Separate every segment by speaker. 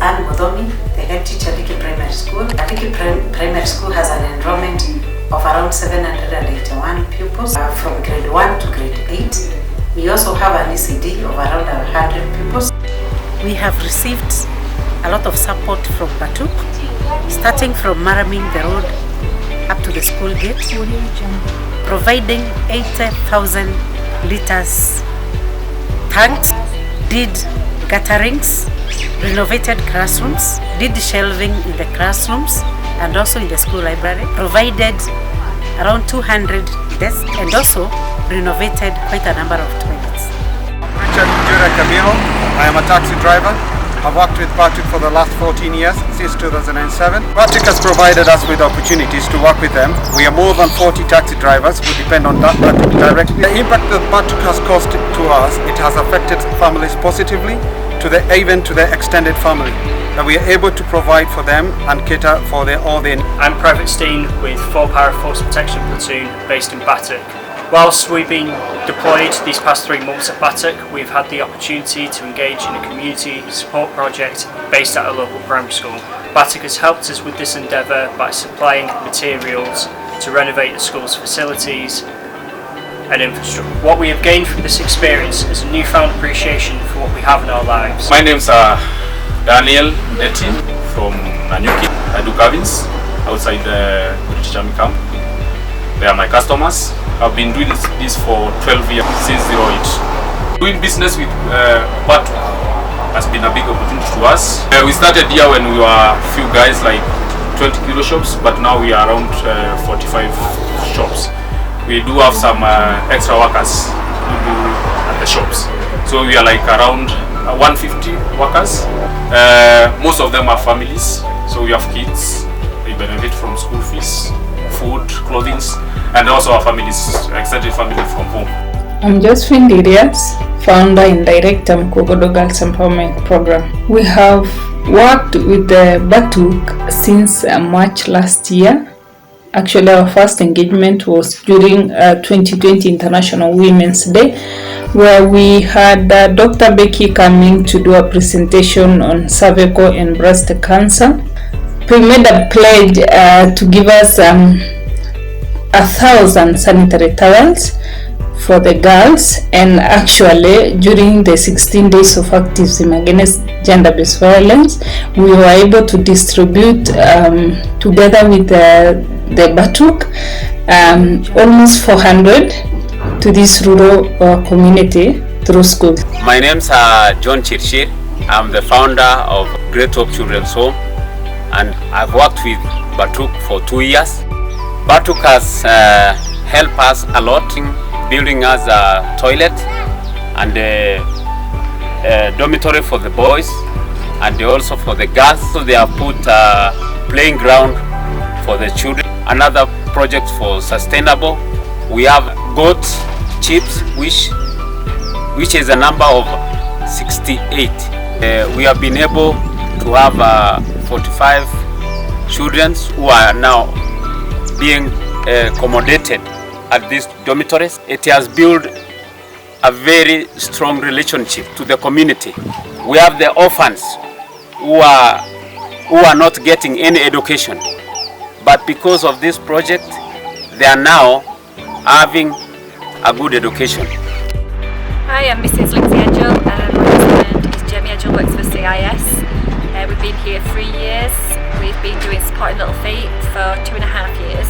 Speaker 1: Anne Mudomi, the head teacher at Liki Primary School. Liki Primary School has an enrollment of around 781 pupils from grade 1 to grade 8. We also have an ECD of around 100 pupils. We have received a lot of support from BATUK, starting from Maraming the road up to the school gate, providing 80,000 liters tanks, did gutterings, renovated classrooms, did shelving in the classrooms and also in the school library, provided around 200 desks and also renovated quite a number of toilets.
Speaker 2: I am a taxi driver. I've worked with BATUK for the last 14 years, since 2007. BATUK has provided us with opportunities to work with them. We are more than 40 taxi drivers who depend on that BATUK directly. The impact that BATUK has caused to us, it has affected families positively, even to their extended family. That we are able to provide for them and cater for all their needs.
Speaker 3: I'm Private Steen with 4 Para Force Protection Platoon based in BATUK. Whilst we've been deployed these past 3 months at BATUK, we've had the opportunity to engage in a community support project based at a local primary school. BATUK has helped us with this endeavour by supplying materials to renovate the school's facilities and infrastructure. What we have gained from this experience is a newfound appreciation for what we have in our lives.
Speaker 4: My name's Daniel Neti from Nanyuki. I do cabins outside the British Army camp. They are my customers. I've been doing this for 12 years, since 08. Doing business with BATUK has been a big opportunity to us. We started here when we were a few guys, like 20 kilo shops, but now we are around 45 shops. We do have some extra workers who do at the shops. So we are like around 150 workers. Most of them are families, so we have kids. They benefit from school fees, food, clothing, and also our families, extended family from home.
Speaker 5: I'm Josephine Dirias, founder and director of Kogodo Girls Empowerment Program. We have worked with the BATUK since March last year. Actually, our first engagement was during 2020 International Women's Day, where we had Dr. Becky coming to do a presentation on cervical and breast cancer. We made a pledge to give us 1,000 sanitary towels for the girls, and actually during the 16 days of activism against gender-based violence, we were able to distribute together with the BATUK almost 400 to this rural community through schools.
Speaker 6: My name's John Chirchir. I'm the founder of Great Hope Children's Home, and I've worked with BATUK for 2 years. BATUK has helped us a lot in building us a toilet and a dormitory for the boys and also for the girls. So they have put a playing ground for the children. Another project for sustainable. We have goat chips, which is a number of 68. We have been able to have 45 children who are now being accommodated at these dormitories. It has built a very strong relationship to the community. We have the orphans who are not getting any education, but because of this project, they are now having a good education.
Speaker 7: Hi, I'm Mrs. Lindsay Angel. My husband is Jamie Angel, works for CIS. We've been here 3 years. We've been doing Supporting Little Feet for 2.5 years.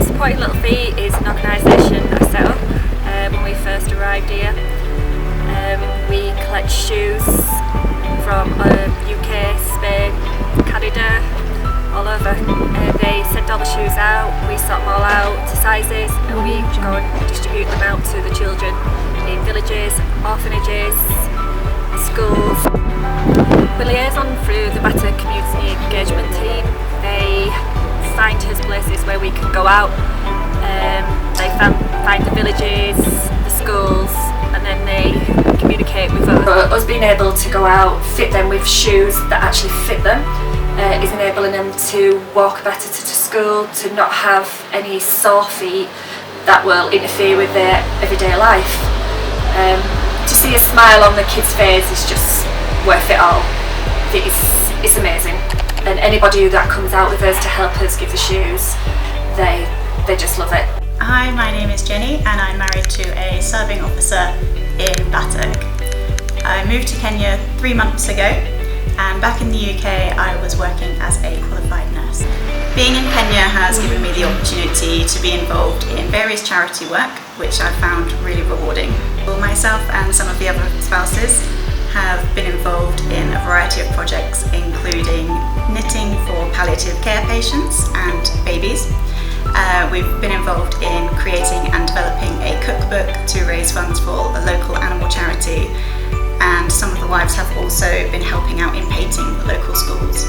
Speaker 7: Supporting Little Feet is an organisation I set up when we first arrived here. We collect shoes from UK, Spain, Canada, all over. They send all the shoes out, we sort them all out to sizes, and we go and distribute them out to the children in villages, orphanages, schools. We liaison through the BATUK community engagement team. They find us places where we can go out. They find the villages, the schools, and then they communicate with us. Us being able to go out, fit them with shoes that actually fit them, is enabling them to walk better to school, to not have any sore feet that will interfere with their everyday life. To see a smile on the kids' face is just worth it all. it's amazing. And anybody that comes out with us to help us give the shoes, they just love it.
Speaker 8: Hi, my name is Jenny and I'm married to a serving officer in BATUK. I moved to Kenya 3 months ago, and back in the UK I was working as a qualified nurse. Being in Kenya has given me the opportunity to be involved in various charity work, which I found really rewarding. Myself and some of the other spouses have been involved in a variety of projects, including knitting for palliative care patients and babies. We've been involved in creating and developing a cookbook to raise funds for a local animal charity, and some of the wives have also been helping out in painting the local schools.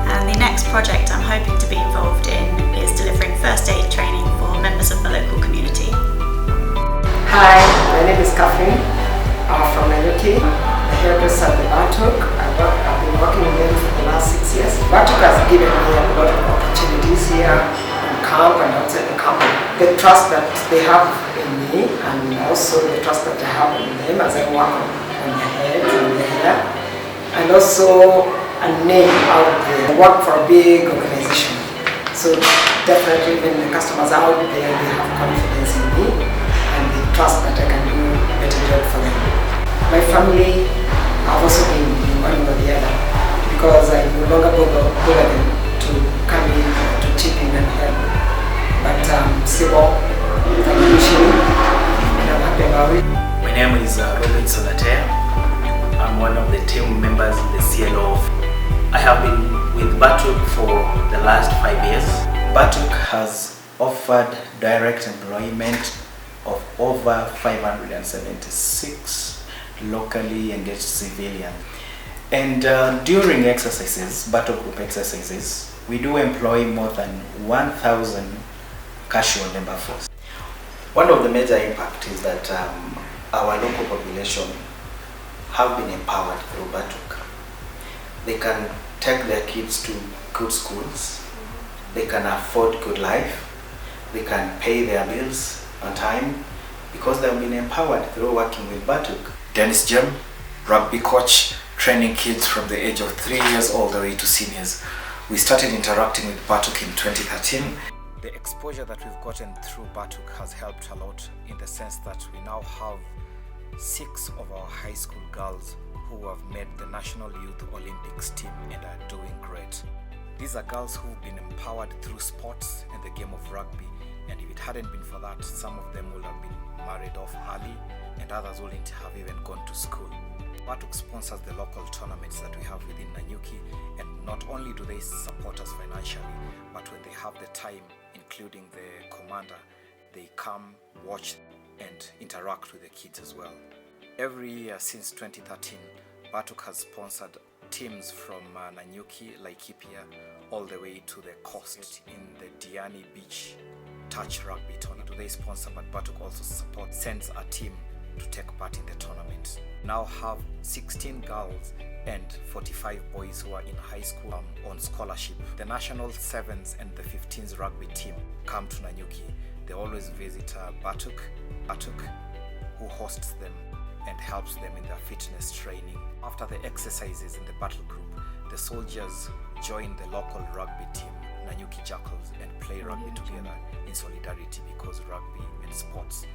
Speaker 8: And the next project I'm hoping to be involved in is delivering first aid training for members of the local community.
Speaker 9: Hi, my name is Catherine. I'm from Nanyuki, the hairdresser at the BATUK. I've been working with them for the last 6 years. BATUK has given me a lot of opportunities here in camp and outside the camp. The trust that they have in me, and also the trust that I have in them as I work on the head and the hair, and also a name out there. I work for a big organization, so definitely when the customers are out there, they have confidence in me and they trust that I can do a better job for them. My family have also been one or the other, because I no longer bother them to come in to chip in and help. But still, financially, and I'm happy about it.
Speaker 10: My name is Robert Sonatea. I'm one of the team members in the CLO. I have been with BATUK for the last 5 years. BATUK has offered direct employment of over 576 locally engaged civilians. And during exercises, BATUK group exercises, we do employ more than 1,000 casual labor force. One of the major impacts is that our local population have been empowered through BATUK. They can take their kids to good schools, they can afford good life, they can pay their bills on time because they've been empowered through working with BATUK.
Speaker 11: Dennis Jem, rugby coach, training kids from the age of 3 years all the way to seniors. We started interacting with BATUK in 2013. The exposure that we've gotten through BATUK has helped a lot, in the sense that we now have 6 of our high school girls who have made the National Youth Olympics team and are doing great. These are girls who've been empowered through sports and the game of rugby, and if it hadn't been for that, some of them would have been married off early and others wouldn't have even gone to school. BATUK sponsors the local tournaments that we have within Nanyuki, and not only do they support us financially, but when they have the time, including the commander, they come, watch and interact with the kids as well. Every year since 2013, BATUK has sponsored teams from Nanyuki, Laikipia, all the way to the coast in the Diani Beach touch rugby tournament. They sponsor, but BATUK also sends a team to take part in the tournament. Now have 16 girls and 45 boys who are in high school on scholarship. The national 7s and the 15s rugby team come to Nanyuki. They always visit BATUK, who hosts them and helps them in their fitness training. After the exercises in the battle group, the soldiers join the local rugby team, Nanyuki Jackals, and play rugby together in solidarity, because rugby and sports